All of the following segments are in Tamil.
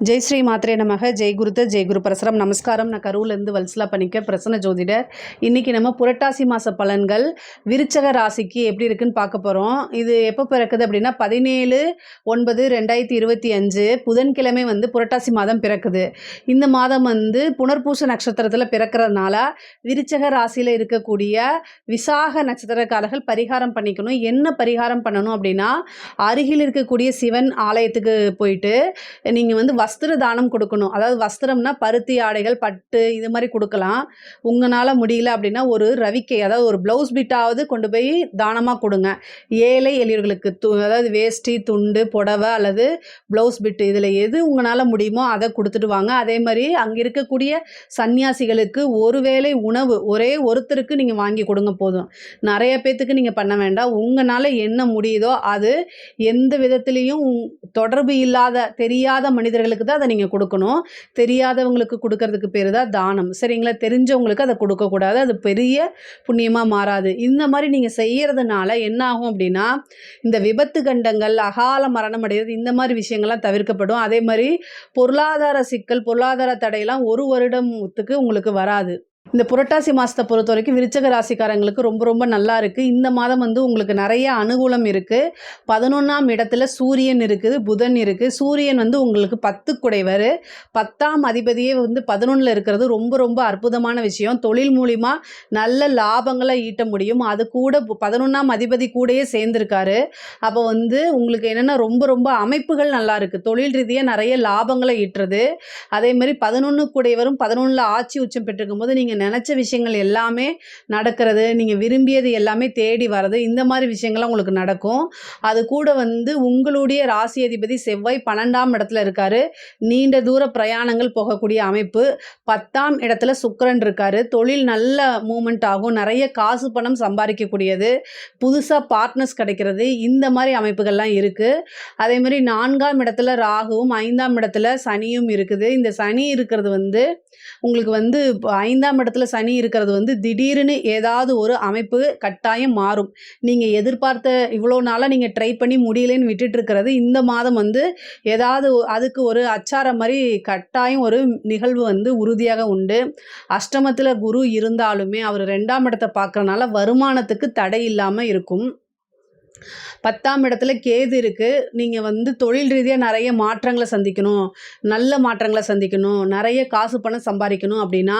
ஜெய் ஸ்ரீ மாத்ரே நமக. ஜெய் குருத்த ஜெய் குரு பரசரம். நமஸ்காரம். நான் கரூர்லேருந்து வல்சலா பண்ணிக்க பிரசன்ன ஜோதிடர். இன்றைக்கி நம்ம புரட்டாசி மாத பலன்கள் விருச்சக ராசிக்கு எப்படி இருக்குன்னு பார்க்க போகிறோம். இது எப்போ பிறக்குது அப்படின்னா 17/9/2025 புதன்கிழமை புரட்டாசி மாதம் பிறக்குது. இந்த மாதம் புனர்பூச நட்சத்திரத்தில் பிறக்கிறதுனால விருச்சக ராசியில் இருக்கக்கூடிய விசாக நட்சத்திரக்காரர்கள் பரிகாரம் பண்ணிக்கணும். என்ன பரிகாரம் பண்ணணும் அப்படின்னா, அருகில் இருக்கக்கூடிய சிவன் ஆலயத்துக்கு போயிட்டு நீங்கள் வஸ்திர தானம் கொடுக்கணும். அதாவது வஸ்திரம்னா பருத்தி ஆடைகள், பட்டு இது மாதிரி கொடுக்கலாம். உங்களால் முடியல அப்படின்னா ஒரு ரவிக்கை, அதாவது ஒரு ப்ளவுஸ் பிட்டாவது கொண்டு போய் தானமாக கொடுங்க. ஏழை எளியவர்களுக்கு அதாவது வேஷ்டி, துண்டு, புடவை அல்லது ப்ளவுஸ் பிட்டு இதில் எது உங்களால் முடியுமோ அதை கொடுத்துட்டு வாங்க. அதே மாதிரி அங்கே இருக்கக்கூடிய சன்னியாசிகளுக்கு ஒரு வேளை உணவு ஒரே ஒருத்தருக்கு நீங்கள் வாங்கி கொடுங்க போதும். நிறைய பேர்த்துக்கு நீங்கள் பண்ண வேண்டாம். உங்களால் என்ன முடியுதோ அது எந்த விதத்துலேயும் தொடர்பு இல்லாத தெரியாத மனிதர்களுக்கு தான் அதை நீங்கள் கொடுக்கணும். தெரியாதவங்களுக்கு கொடுக்கறதுக்கு பேர் தான் தானம். சரிங்களா? தெரிஞ்சவங்களுக்கு அதை கொடுக்கக்கூடாது. அது பெரிய புண்ணியமாக மாறாது. இந்த மாதிரி நீங்கள் செய்கிறதுனால என்ன ஆகும் அப்படின்னா, இந்த விபத்து கண்டங்கள், அகால மரணம் அடைகிறது, இந்த மாதிரி விஷயங்கள்லாம் தவிர்க்கப்படும். அதே மாதிரி பொருளாதார சிக்கல், பொருளாதார தடையெல்லாம் ஒரு வருடத்துக்கு உங்களுக்கு வராது. இந்த புரட்டாசி மாதத்தை பொறுத்த வரைக்கும் விருச்சக ராசிக்காரங்களுக்கு ரொம்ப ரொம்ப நல்லா இருக்குது. இந்த மாதம் உங்களுக்கு நிறைய அனுகூலம் இருக்குது. 11ஆம் இடத்துல சூரியன் இருக்குது, புதன் இருக்குது. சூரியன் உங்களுக்கு 10 குடைவர், 10ஆம் அதிபதியே 11ல் இருக்கிறது ரொம்ப ரொம்ப அற்புதமான விஷயம். தொழில் மூலிமா நல்ல லாபங்களை ஈட்ட முடியும். அது கூட 11ஆம் அதிபதி கூடயே சேர்ந்துருக்காரு. அப்போ உங்களுக்கு என்னென்னா ரொம்ப ரொம்ப அமைப்புகள் நல்லா இருக்குது. தொழில் ரீதியாக நிறைய லாபங்களை ஈட்டுறது. அதே மாதிரி 11 கூடையவரும் 11ல் ஆட்சி உச்சம் பெற்றிருக்கும் போது நீங்கள் நினச்ச விஷயங்கள் எல்லாமே நடக்கிறது, நீங்கள் விரும்பியது எல்லாமே தேடி வர்றது, இந்த மாதிரி விஷயங்கள்லாம் உங்களுக்கு நடக்கும். அது கூட உங்களுடைய ராசி அதிபதி செவ்வாய் 12ஆம் இடத்துல இருக்காரு. நீண்ட தூர பிரயாணங்கள் போகக்கூடிய அமைப்பு. 10ஆம் இடத்துல சுக்கிரன் இருக்காரு. தொழில் நல்ல மூமெண்ட் ஆகும். நிறைய காசு பணம் சம்பாதிக்கக்கூடியது, புதுசாக பார்ட்னர்ஸ் கிடைக்கிறது, இந்த மாதிரி அமைப்புகள்லாம் இருக்குது. அதே மாதிரி 4ஆம் இடத்துல ராகுவும் 5ஆம் இடத்துல சனியும் இருக்குது. இந்த சனி இருக்கிறது உங்களுக்கு 5ஆம் இடத்துல சனி இருக்கிறது திடீர்னு ஏதாவது ஒரு அமைப்பு கட்டாயம் மாறும். நீங்கள் எதிர்பார்த்த இவ்வளோ நாளாக நீங்கள் ட்ரை பண்ணி முடியலன்னு விட்டுட்டு இருக்கிறது இந்த மாதம் ஏதாவது அதுக்கு ஒரு அச்சாரம் மாதிரி கட்டாயம் ஒரு நிகழ்வு உறுதியாக உண்டு. அஷ்டமத்தில் குரு இருந்தாலுமே அவர் 2ஆம் இடத்தை பார்க்கறனால வருமானத்துக்கு தடை இல்லாமல் இருக்கும். 10ஆம் இடத்துல கேது இருக்குது. நீங்கள் தொழில் ரீதியாக நிறைய மாற்றங்களை சந்திக்கணும், நல்ல மாற்றங்களை சந்திக்கணும், நிறைய காசு பணம் சம்பாதிக்கணும் அப்படின்னா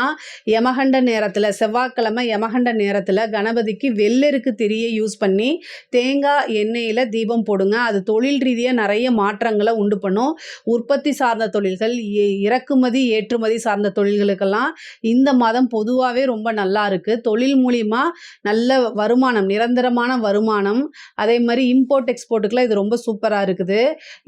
யமகண்ட நேரத்தில், செவ்வாய்க்கிழமை யமகண்ட நேரத்தில் கணபதிக்கு வெள்ளருக்கு திரியை யூஸ் பண்ணி தேங்காய் எண்ணெயில் தீபம் போடுங்க. அது தொழில் ரீதியாக நிறைய மாற்றங்களை உண்டு பண்ணும். உற்பத்தி சார்ந்த தொழில்கள், இறக்குமதி ஏற்றுமதி சார்ந்த தொழில்களுக்கெல்லாம் இந்த மாதம் பொதுவாகவே ரொம்ப நல்லா இருக்குது. தொழில் மூலிமா நல்ல வருமானம், நிரந்தரமான வருமானம். அதே மாதிரி இம்போர்ட் எக்ஸ்போர்ட்டுக்கெலாம் இது ரொம்ப சூப்பராக இருக்குது.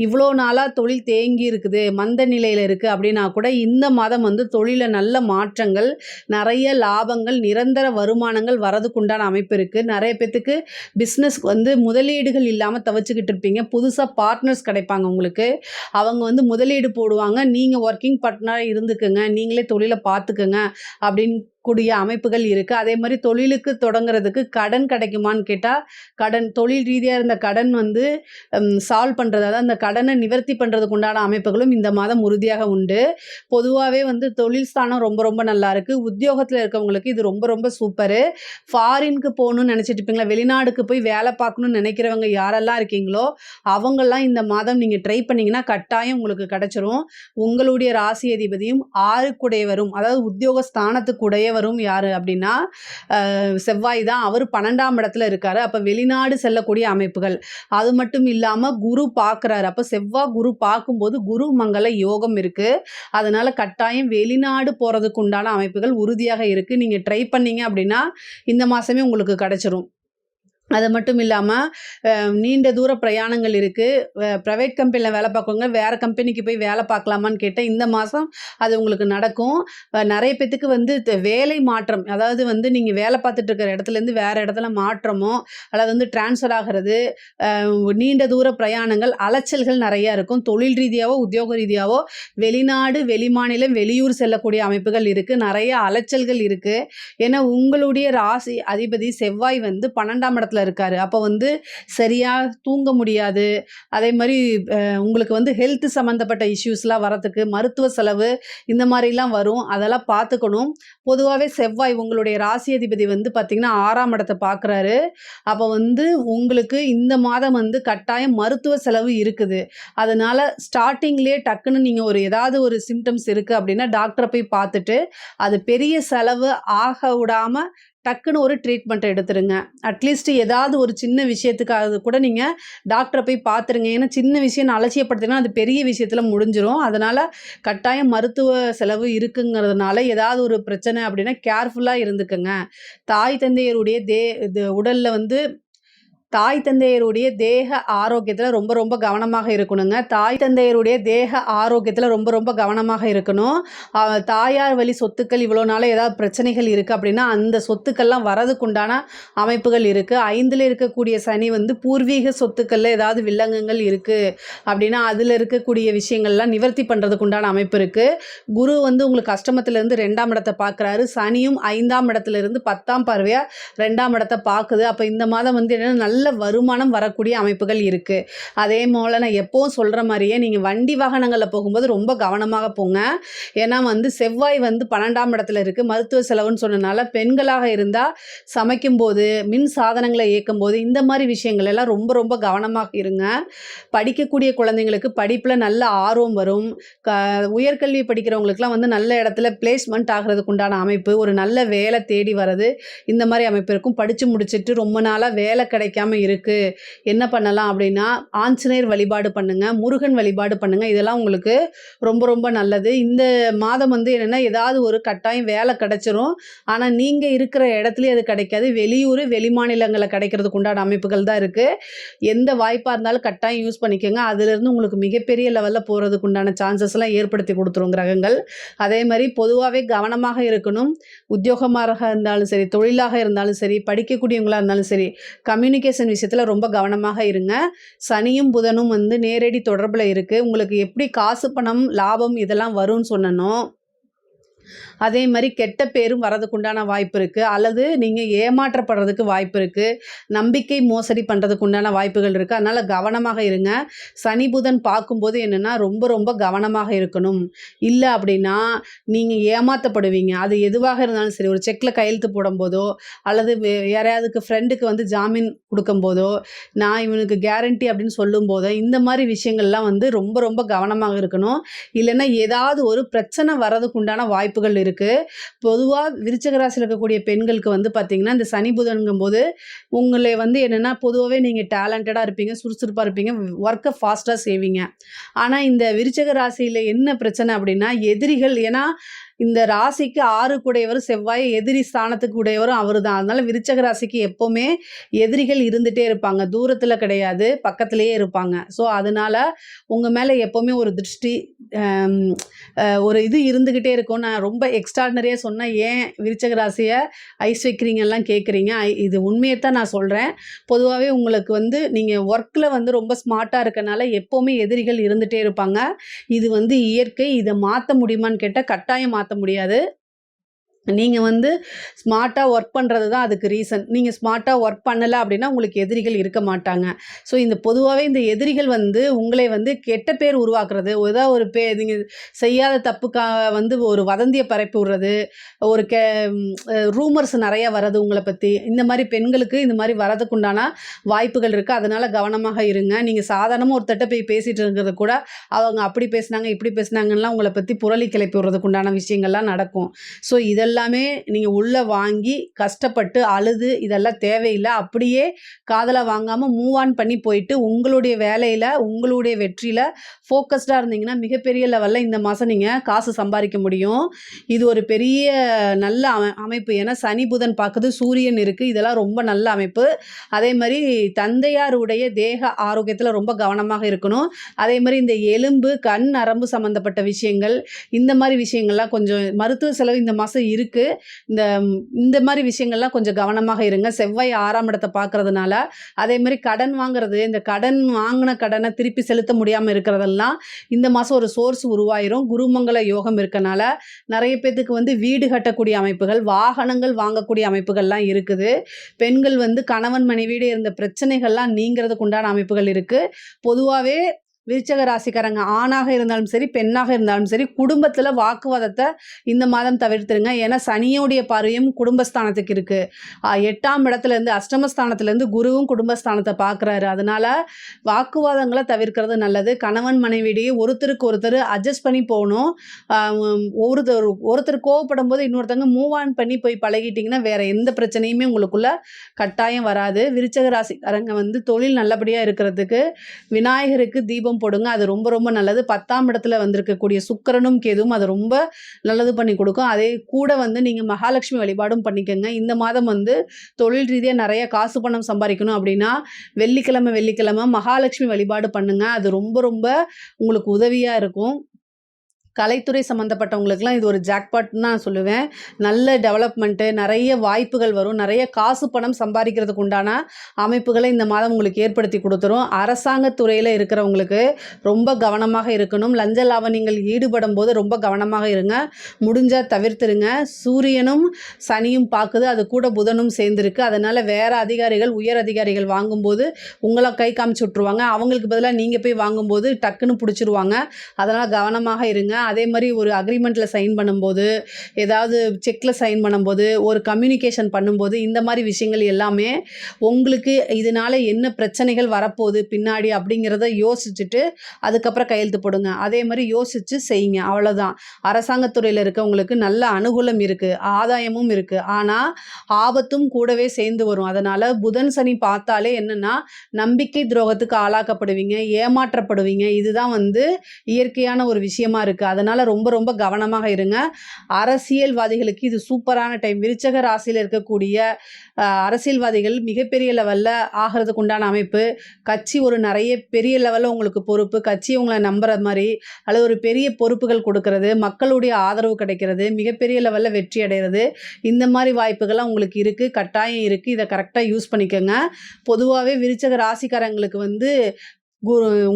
இவ்வளோ நாளாக தொழில் தேங்கி இருக்குது, மந்த நிலையில் இருக்குது அப்படின்னா கூட இந்த மாதம் தொழிலில் நல்ல மாற்றங்கள், நிறைய லாபங்கள், நிரந்தர வருமானங்கள் வரதுக்குண்டான அமைப்பு இருக்குது. நிறைய பேத்துக்கு பிஸ்னஸ் முதலீடுகள் இல்லாமல் தவிச்சுக்கிட்டு இருப்பீங்க. புதுசாக பார்ட்னர்ஸ் கிடைப்பாங்க உங்களுக்கு. அவங்க முதலீடு போடுவாங்க. நீங்கள் ஒர்க்கிங் பார்ட்னராக இருந்துக்குங்க, நீங்களே தொழிலை பார்த்துக்குங்க அப்படின்னு கூடிய அமைப்புகள் இருக்குது. அதே மாதிரி தொழிலுக்கு தொடங்குறதுக்கு கடன் கிடைக்குமான்னு கேட்டால், கடன் தொழில் ரீதியாக இருந்த கடன் சால்வ் பண்ணுறது, அதாவது அந்த கடனை நிவர்த்தி பண்ணுறதுக்கு உண்டான அமைப்புகளும் இந்த மாதம் உறுதியாக உண்டு. பொதுவாகவே தொழில் ஸ்தானம் ரொம்ப ரொம்ப நல்லா இருக்குது. உத்தியோகத்தில் இருக்கவங்களுக்கு இது ரொம்ப ரொம்ப சூப்பரு. ஃபாரினுக்கு போகணும்னு நினச்சிட்டு இருப்பீங்களா, வெளிநாடுக்கு போய் வேலை பார்க்கணுன்னு நினைக்கிறவங்க யாரெல்லாம் இருக்கீங்களோ அவங்கெல்லாம் இந்த மாதம் நீங்கள் ட்ரை பண்ணிங்கன்னா கட்டாயம் உங்களுக்கு கிடச்சிரும். உங்களுடைய ராசி அதிபதியும் 6 குடையவரும், அதாவது உத்தியோக ஸ்தானத்துக்குடைய வரும் யாரு அப்படின்னா செவ்வாய் தான். அவர் 12ஆம் இடத்துல இருக்காரு. அப்போ வெளிநாடு செல்லக்கூடிய அமைப்புகள். அது மட்டும் இல்லாமல் குரு பார்க்குறாரு. அப்போ செவ்வாய் குரு பார்க்கும்போது குரு மங்கள யோகம் இருக்குது. அதனால் கட்டாயம் வெளிநாடு போகிறதுக்கு உண்டான அமைப்புகள் உறுதியாக இருக்குது. நீங்கள் ட்ரை பண்ணீங்க அப்படின்னா இந்த மாதமே உங்களுக்கு கிடச்சிரும். அது மட்டும் இல்லாமல் நீண்ட தூர பிரயாணங்கள் இருக்குது. ப்ரைவேட் கம்பெனியில் வேலை பார்க்குறவங்க வேறு கம்பெனிக்கு போய் வேலை பார்க்கலாமான்னு கேட்டால் இந்த மாதம் அது உங்களுக்கு நடக்கும். நிறைய பேத்துக்கு வேலை மாற்றம், அதாவது நீங்கள் வேலை பார்த்துட்டு இருக்கிற இடத்துலேருந்து வேறு இடத்துல மாற்றமோ அல்லது டிரான்ஸ்ஃபர் ஆகிறது, நீண்ட தூர பிரயாணங்கள், அலைச்சல்கள் நிறையா இருக்கும். தொழில் ரீதியாகவோ உத்தியோக ரீதியாகவோ வெளிநாடு, வெளிமாநிலம், வெளியூர் செல்லக்கூடிய அமைப்புகள் இருக்குது. நிறைய அலைச்சல்கள் இருக்குது. ஏன்னா உங்களுடைய ராசி அதிபதி செவ்வாய் 12ஆம் இடத்துல இடத்துல இருக்காரு. அப்போ வந்து சரியா தூங்க முடியாது. அதே மாரி உங்களுக்கு வந்து ஹெல்த் சம்மந்தப்பட்ட இஷ்யூஸ்லாம் வரதுக்கு, மருத்துவ செலவு இந்த மாரிலாம் வரும். அதெல்லாம் பார்த்துக்கணும். பொதுவாவே செவ்வாய் உங்களுடைய ராசி அதிபதி வந்து பார்த்தீங்கன்னா, 6ஆம் இடத்த பார்க்குறாரு. அப்போ வந்து உங்களுக்கு இந்த மாதம் வந்து கட்டாயம் மருத்துவ செலவு இருக்குது. அதனால ஸ்டார்ட்டிங்லயே டக்குன்னு நீங்க ஏதாவது ஒரு சிம்ப்டம்ஸ் இருக்கு அப்படின்னா, டாக்டர போய் பார்த்துட்டு, அது பெரிய செலவு ஆக விடாம டக்குன்னு ஒரு ட்ரீட்மெண்ட் எடுத்துருங்க. அட்லீஸ்ட் ஏதாவது ஒரு சின்ன விஷயத்துக்காக கூட நீங்க டாக்டர போய் பார்த்துருங்க. ஏன்னா சின்ன விஷயம்னு அலட்சியப்படுத்தினா அது பெரிய விஷயத்துல முடிஞ்சிரும். அதனால கட்டாயம் மருத்துவ செலவு இருக்குங்கிறதுனால ஏதாவது ஒரு பிரச்சனை அப்படின்னா கேர்ஃபுல்லா இருந்துக்கங்க. தாய் தந்தையருடைய இது உடல்ல வந்து தாய் தந்தையருடைய தேக ஆரோக்கியத்துல ரொம்ப ரொம்ப கவனமாக இருக்கணுங்க. தாய் தந்தையருடைய தேக ஆரோக்கியத்துல ரொம்ப ரொம்ப கவனமாக இருக்கணும். தாயார் வழி சொத்துக்கள் இவ்வளோ நாளா ஏதாவது பிரச்சனைகள் இருக்கு அப்படின்னா, அந்த சொத்துக்கள்லாம் வரதுக்கு உண்டான அமைப்புகள் இருக்கு. 5ல இருக்கக்கூடிய சனி வந்து பூர்வீக சொத்துக்கள்ல ஏதாவது வில்லங்கங்கள் இருக்கு அப்படின்னா, அதுல இருக்கக்கூடிய விஷயங்கள்லாம் நிவர்த்தி பண்றதுக்கு உண்டான அமைப்பு இருக்கு. குரு வந்து உங்களுக்கு அஷ்டமத்திலிருந்து 2ஆம் இடத்த பார்க்குறாரு. சனியும் 5ஆம் இடத்திலிருந்து 10ஆம் பார்வையா 2ஆம் இடத்த பார்க்குது. அப்ப இந்த மாதம் வந்து என்னன்னா நல்ல வருமானம் வரக்கூடிய அமைப்புகள் இருக்கு. அதே போல நான் எப்பவும் சொல்ற மாரியே நீங்க வண்டி வாகனங்கள்ல போகும்போது ரொம்ப கவனமாக போங்க. ஏன்னா வந்து செவ்வாய் வந்து 12ஆம் இடத்துல இருக்கு. மருத்துவ செலவுன்னு சொன்னனால பெண்களாக இருந்தா சமைக்கும்போது, மின் சாதனங்கள இயக்கும்போது இந்த மாரி விஷயங்கள் எல்லாம் ரொம்ப ரொம்ப கவனமாக இருங்க. படிக்கக்கூடிய குழந்தைங்களுக்கு படிப்புல நல்ல ஆர்வம் வரும். உயர்கல்வி படிக்கிறவங்களுக்குலாம் வந்து நல்ல இடத்துல பிளேஸ்மெண்ட் ஆகுறதுக்கு உண்டான அமைப்பு, ஒரு நல்ல வேலை தேடி வரது, இந்த மாரி அமைப்பு இருக்கும். படிச்சு முடிச்சுட்டு ரொம்ப நாளா வேலை கிடைக்காம இருக்கு. என்ன பண்ணலாம் அப்படின்னா, ஆஞ்சநேயர் வழிபாடு பண்ணுங்க. முருகன் வழிபாடு பண்ணுங்க. இதெல்லாம் உங்களுக்கு ரொம்ப ரொம்ப நல்லது. இந்த மாதம் வந்து என்னன்னா, ஏதாவது ஒரு கட்டாயம் வேலை கிடைச்சிரும். ஆனா, நீங்க இருக்கிற இடத்துலயே அது கிடைக்காது. வெளியூர், வெளிமாநிலங்கள்ல கிடைக்கிறதுக்கு உண்டான அமைப்புகள் தான் இருக்கு. எந்த வாய்ப்பா இருந்தாலும் கட்டாயம் யூஸ் பண்ணிக்கங்க. அதிலிருந்து உங்களுக்கு மிகப்பெரிய லெவல்ல போறதுக்கு உண்டான சான்சஸ்லாம் ஏற்படுத்தி குடுத்துரும் கிரகங்கள். அதே மாரி பொதுவாவே கவனமாக இருக்கணும். உத்தியோகமாக இருந்தாலும் சரி, தொழிலாக இருந்தாலும் சரி, படிக்கக்கூடியவங்களா இருந்தாலும் சரி, கம்யூனிகேஷன் விஷயத்துல ரொம்ப கவனமாக இருங்க. சனியும், புதனும் வந்து நேரடி தொடர்புல இருக்கு. உங்களுக்கு எப்படி காசு, பணம், லாபம் இதெல்லாம் வரும்னு சொன்னனோ, அதே மாரி கெட்ட பேரும் வரதுக்கு உண்டான வாய்ப்பு இருக்கு. அல்லது நீங்க ஏமாற்றப்படுறதுக்கு வாய்ப்பு இருக்கு. நம்பிக்கை மோசடி பண்றதுக்கு உண்டான வாய்ப்புகள் இருக்கு. அதனால கவனமாக இருங்க. சனி, புதன் பார்க்கும்போது என்னன்னா, ரொம்ப ரொம்ப கவனமாக இருக்கணும். இல்ல அப்படின்னா, நீங்க ஏமாத்தப்படுவீங்க. அது எதுவாக இருந்தாலும் சரி, ஒரு செக்ல கையெழுத்து போடும்போதோ, அல்லது யாரையாவதுக்கு ஃப்ரெண்டுக்கு வந்து ஜாமீன் குடுக்கும்போதோ, நான் இவனுக்கு கேரண்டி அப்படின்னு சொல்லும்போதோ, இந்த மாரி விஷயங்கள்லாம் வந்து ரொம்ப ரொம்ப கவனமாக இருக்கணும். இல்லன்னா ஏதாவது ஒரு பிரச்சனை வரதுக்கு உண்டான வாய்ப்புகள் இருக்கு. பொதுவா விருச்சிக ராசியில இருக்கக்கூடிய பெண்களுக்கு வந்து பார்த்தீங்கன்னா, இந்த சனி புதன்ங்கும்போது உங்கள வந்து என்னன்னா, பொதுவாவே நீங்க டேலண்டடா இருப்பீங்க, சுறுசுறுப்பா இருப்பீங்க, ஒர்க்க ஃபாஸ்ட்டா செய்வீங்க. ஆனா இந்த விருச்சிக ராசியில என்ன பிரச்சனை அப்படின்னா, எதிரிகள் ஏன்னா இந்த ராசிக்கு 6 கூடையவர் செவ்வாய், எதிரி ஸ்தானத்துக்கு உடையவரும் அவருதான். அதனால விருச்சக ராசிக்கு எப்பவுமே எதிரிகள் இருந்துட்டே இருப்பாங்க. தூரத்துல கிடையாது, பக்கத்திலேயே இருப்பாங்க. ஸோ அதனால உங்க மேல எப்பவுமே ஒரு திருஷ்டி, அம் ஒரு இது இருந்துகிட்டே இருக்கும். நான் ரொம்ப எக்ஸ்ட்ரார்டினரியா சொன்னா, ஏன் விருச்சக ராசிய ஐஸ் வைக்கிறீங்கலாம் கேட்குறீங்க. இது உண்மைய தான் நான் சொல்றேன். பொதுவாவே உங்களுக்கு வந்து நீங்க ஒர்க்ல வந்து ரொம்ப ஸ்மார்ட்டா இருக்கனால எப்பவுமே எதிரிகள் இருந்துட்டே இருப்பாங்க. இது வந்து இயற்கை. இத மாத்த முடியுமான்னு கேட்டா, கட்டாயம் மாத்த முடியாது. நீங்க வந்து ஸ்மார்ட்டா ஒர்க் பண்றது தான் அதுக்கு ரீசன். நீங்க ஸ்மார்ட்டா ஒர்க் பண்ணல அப்படின்னா, உங்களுக்கு எதிரிகள் இருக்க மாட்டாங்க. ஸோ இந்த பொதுவாவே இந்த எதிரிகள் வந்து உங்களை வந்து கெட்ட பேர் உருவாக்குறது, ஏதாவது ஒரு நீங்க செய்யாத தப்புக்காக வந்து ஒரு வதந்திய பரப்பி விடுறது, ஒரு ரூமர்ஸ் நெறைய வரது உங்கள பத்தி. இந்த மாரி பெண்களுக்கு இந்த மாரி வரதுக்கு உண்டான வாய்ப்புகள் இருக்கு. அதனால கவனமாக இருங்க. நீங்க சாதாரணமா ஒருத்தர்ட்ட போய் பேசிட்டு இருக்கிறது கூட, அவங்க அப்படி பேசினாங்க, இப்படி பேசினாங்கன்லாம் உங்கள பத்தி புரளி கிளப்பி விடுறதுக்கு உண்டான விஷயங்கள்லாம் நடக்கும். ஸோ இதெல்லாமே நீங்க உள்ள வாங்கி, கஷ்டப்பட்டு, அழுது இதெல்லாம் தேவையில்ல. அப்படியே காதுல வாங்காம மூவ் ஆன் பண்ணி போயிட்டு, உங்களுடைய வேலையில, உங்களுடைய வெற்றியில ஃபோக்கஸ்டா இருந்தீங்கன்னா, மிகப்பெரிய லெவல்ல இந்த மாசம் நீங்க காசு சம்பாரிக்க முடியும். இது ஒரு பெரிய நல்ல அமைப்பு. ஏன்னா சனி, புதன் பாக்குது, சூரியன் இருக்கு. இதெல்லாம் ரொம்ப நல்ல அமைப்பு. அதே மாரி தந்தையாருடைய தேக ஆரோக்கியத்துல ரொம்ப கவனமாக இருக்கணும். அதே மாரி இந்த எலும்பு, கண் நரம்பு சம்மந்தப்பட்ட விஷயங்கள், இந்த மாரி விஷயங்கள்லாம் கொஞ்சம் மருத்துவ செலவு இந்த மாசம் இருக்குது. இந்த இந்த மாதிரி விஷயங்கள்லாம் கொஞ்சம் கவனமாக இருங்க. செவ்வாய் 6ஆம் இடத்தை பார்க்கறதுனால, அதேமாதிரி கடன் வாங்குறது, இந்த கடன் வாங்கின கடனை திருப்பி செலுத்த முடியாமல் இருக்கிறதெல்லாம் இந்த மாதம் ஒரு சோர்ஸ் உருவாயிரும். குருமங்கள யோகம் இருக்கனால நிறைய பேத்துக்கு வந்து வீடு கட்டக்கூடிய அமைப்புகள், வாகனங்கள் வாங்கக்கூடிய அமைப்புகள்லாம் இருக்குது. பெண்கள் வந்து கணவன் மனைவியிட இருந்த பிரச்சனைகள்லாம் நீங்கிறதுக்கு உண்டான அமைப்புகள் இருக்குது. பொதுவாகவே விருச்சக ராசிக்காரங்க ஆணாக இருந்தாலும் சரி, பெண்ணாக இருந்தாலும் சரி, குடும்பத்தில் வாக்குவாதத்தை இந்த மாதம் தவிர்த்துருங்க. ஏன்னா சனியோடைய பார்வையும் குடும்பஸ்தானத்துக்கு இருக்குது. 8ஆம் இடத்துலேருந்து அஷ்டமஸ்தானத்துலேருந்து குருவும் குடும்பஸ்தானத்தை பார்க்குறாரு. அதனால் வாக்குவாதங்களை தவிர்க்கிறது நல்லது. கணவன் மனைவியிடையே ஒருத்தருக்கு ஒருத்தர் அட்ஜஸ்ட் பண்ணி போகணும். ஒருத்தர் கோவப்படும் போது இன்னொருத்தவங்க மூவ் ஆன் பண்ணி போய் பழகிட்டிங்கன்னா வேறு எந்த பிரச்சனையுமே உங்களுக்குள்ள கட்டாயம் வராது. விருச்சக ராசிக்காரங்க வந்து தொழில் நல்லபடியாக இருக்கிறதுக்கு விநாயகருக்கு தீபம் போடுங்க. அது ரொம்ப ரொம்ப நல்லது. 10ஆம் இடத்துல வந்திருக்கக்கூடிய சுக்கிரனும் கேதுவும் அது ரொம்ப நல்லது பண்ணி கொடுக்கும். அதே கூட வந்து நீங்கள் மகாலட்சுமி வழிபாடும் பண்ணிக்கோங்க. இந்த மாதம் வந்து தொழில் ரீதியாக நிறைய காசு பணம் சம்பாதிக்கணும் அப்படின்னா வெள்ளிக்கிழமை மகாலட்சுமி வழிபாடு பண்ணுங்க. அது ரொம்ப ரொம்ப உங்களுக்கு உதவியாக இருக்கும். கலைத்துறை சம்மந்தப்பட்டவங்களுக்குலாம் இது ஒரு ஜாக்பாட்னு நான் சொல்லுவேன். நல்ல டெவலப்மெண்ட்டு, நிறைய வாய்ப்புகள் வரும். நிறைய காசு பணம் சம்பாதிக்கிறதுக்கு உண்டான அமைப்புகளை இந்த மாதம் உங்களுக்கு ஏற்படுத்தி கொடுத்துரும். அரசாங்கத் துறையில் இருக்கிறவங்களுக்கு ரொம்ப கவனமாக இருக்கணும். லஞ்ச லாவணியங்கள் ஈடுபடும் போது ரொம்ப கவனமாக இருங்க. முடிஞ்சால் தவிர்த்துருங்க. சூரியனும் சனியும் பார்க்குது, அது கூட புதனும் சேர்ந்துருக்கு. அதனால் வேறு அதிகாரிகள், உயர் அதிகாரிகள் வாங்கும்போது உங்களை கை காமிச்சு விட்ருவாங்க. அவங்களுக்கு பதிலாக நீங்கள் போய் வாங்கும்போது டக்குன்னு பிடிச்சிருவாங்க. அதனால் கவனமாக இருங்க. அதே மாதிரி ஒரு அக்ரிமெண்ட்டில் சைன் பண்ணும்போது, ஏதாவது செக்கில் சைன் பண்ணும்போது, ஒரு கம்யூனிகேஷன் பண்ணும்போது, இந்த மாதிரி விஷயங்கள் எல்லாமே உங்களுக்கு இதனால் என்ன பிரச்சனைகள் வரப்போகுது பின்னாடி அப்படிங்கிறத யோசிச்சுட்டு அதுக்கப்புறம் கையெழுத்து போடுங்க. அதே மாதிரி யோசித்து செய்யுங்க. அவ்வளோதான். அரசாங்கத்துறையில் இருக்கவங்களுக்கு நல்ல அனுகூலம் இருக்குது, ஆதாயமும் இருக்குது. ஆனால் ஆபத்தும் கூடவே சேர்ந்து வரும். அதனால் புதன் சனி பார்த்தாலே என்னென்னா நம்பிக்கை துரோகத்துக்கு ஆளாக்கப்படுவீங்க, ஏமாற்றப்படுவீங்க. இதுதான் வந்து இயற்கையான ஒரு விஷயமா இருக்குது. அதனால் ரொம்ப ரொம்ப கவனமாக இருங்க. அரசியல்வாதிகளுக்கு இது சூப்பரான டைம். விருச்சக ராசியில் இருக்கக்கூடிய அரசியல்வாதிகள் மிகப்பெரிய லெவலில் ஆகிறதுக்கு உண்டான அமைப்பு. கட்சி ஒரு நிறைய பெரிய லெவலில் உங்களுக்கு பொறுப்பு, கட்சி உங்களை நம்புற மாதிரி அல்லது ஒரு பெரிய பொறுப்புகள் கொடுக்கறது, மக்களுடைய ஆதரவு கிடைக்கிறது, மிகப்பெரிய லெவலில் வெற்றி அடைகிறது, இந்த மாதிரி வாய்ப்புகள்லாம் உங்களுக்கு இருக்குது, கட்டாயம் இருக்குது. இதை கரெக்டாக யூஸ் பண்ணிக்கோங்க. பொதுவாகவே விருச்சக ராசிக்காரங்களுக்கு வந்து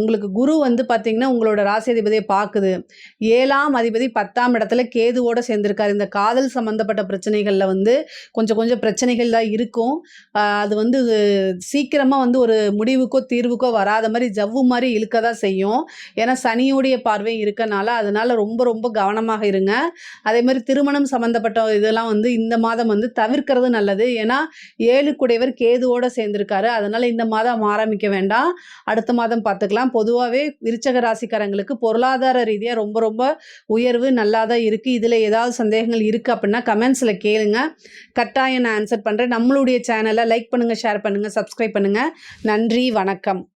உங்களுக்கு குரு வந்து பார்த்திங்கன்னா உங்களோட ராசி அதிபதியை பார்க்குது. 7ஆம் அதிபதி 10ஆம் இடத்துல கேதுவோடு சேர்ந்துருக்காரு. இந்த காதல் சம்மந்தப்பட்ட பிரச்சனைகளில் வந்து கொஞ்சம் பிரச்சனைகள் தான் இருக்கும். அது வந்து சீக்கிரமாக வந்து ஒரு முடிவுக்கோ தீர்வுக்கோ வராத மாதிரி ஜவ்வு மாதிரி இழுக்க தான் செய்யும். ஏன்னா சனியோடைய பார்வை இருக்கனால அதனால் ரொம்ப ரொம்ப கவனமாக இருங்க. அதே மாதிரி திருமணம் சம்மந்தப்பட்ட இதெல்லாம் வந்து இந்த மாதம் வந்து தவிர்க்கிறது நல்லது. ஏன்னா 7 குடையவர் கேதுவோடு சேர்ந்துருக்காரு. அதனால் இந்த மாதம் ஆரம்பிக்க வேண்டாம், அடுத்த மாதம் பார்த்துக்கலாம். பொதுவாகவே விருச்சக ராசிக்காரங்களுக்கு பொருளாதார ரீதியாக ரொம்ப ரொம்ப உயர்வு நல்லா தான் இருக்குது. இதில் ஏதாவது சந்தேகங்கள் இருக்குது அப்படின்னா கமெண்ட்ஸில் கேளுங்க, கட்டாயம் நான் ஆன்சர் பண்ணுறேன். நம்மளுடைய சேனலை லைக் பண்ணுங்கள், ஷேர் பண்ணுங்கள், சப்ஸ்கிரைப் பண்ணுங்கள். நன்றி, வணக்கம்.